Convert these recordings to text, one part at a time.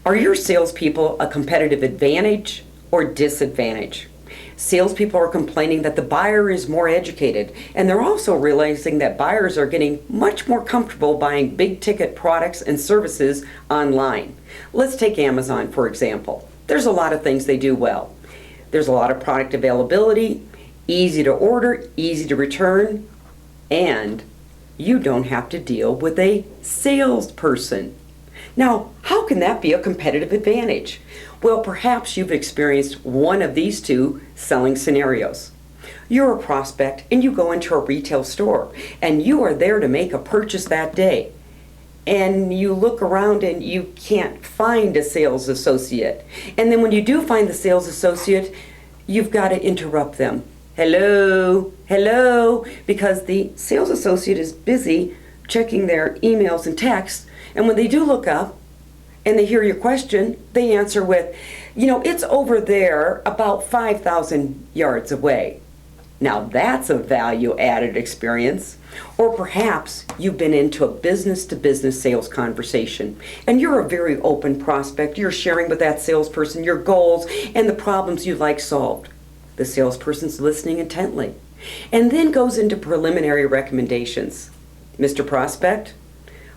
Are your salespeople a competitive advantage or disadvantage? Salespeople are complaining that the buyer is more educated, and they're also realizing that buyers are getting much more comfortable buying big ticket products and services online. Let's take Amazon, for example. There's a lot of things they do well. There's a lot of product availability, easy to order, easy to return, and you don't have to deal with a salesperson. Now, how can that be a competitive advantage? Well, perhaps you've experienced one of these two selling scenarios. You're a prospect and you go into a retail store and you are there to make a purchase that day. And you look around and you can't find a sales associate. And then when you do find the sales associate, you've got to interrupt them. Hello, hello, because the sales associate is busy checking their emails and texts. And when they do look up and they hear your question, they answer with, it's over there about 5,000 yards away. Now that's a value-added experience. Or perhaps you've been into a business-to-business sales conversation and you're a very open prospect. You're sharing with that salesperson your goals and the problems you'd like solved. The salesperson's listening intently and then goes into preliminary recommendations. Mr. Prospect,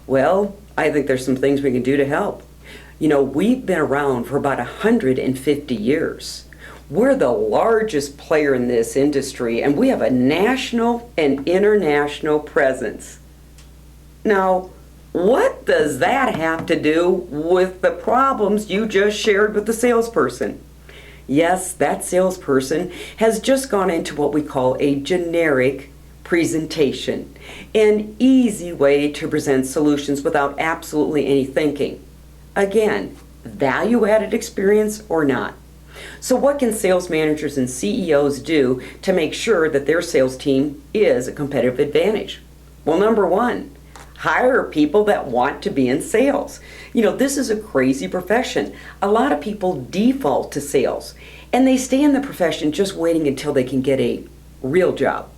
well, I think there's some things we can do to help. We've been around for about 150 years. We're the largest player in this industry, and we have a national and international presence. Now, what does that have to do with the problems you just shared with the salesperson? Yes, that salesperson has just gone into what we call a generic presentation, an easy way to present solutions without absolutely any thinking. Again, value-added experience or not. So what can sales managers and CEOs do to make sure that their sales team is a competitive advantage? Well, number one, hire people that want to be in sales. This is a crazy profession. A lot of people default to sales, and they stay in the profession just waiting until they can get a real job.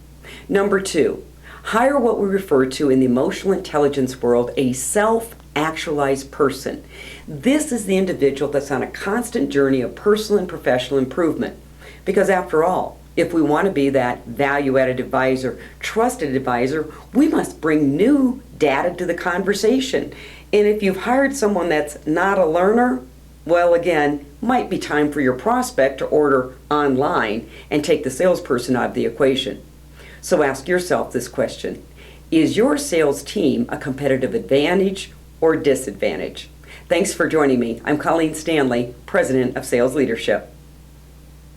Number two, hire what we refer to in the emotional intelligence world a self-actualized person. This is the individual that's on a constant journey of personal and professional improvement. Because after all, if we want to be that value-added advisor, trusted advisor, we must bring new data to the conversation. And if you've hired someone that's not a learner, well, again, might be time for your prospect to order online and take the salesperson out of the equation. So ask yourself this question. Is your sales team a competitive advantage or disadvantage? Thanks for joining me. I'm Colleen Stanley, President of Sales Leadership.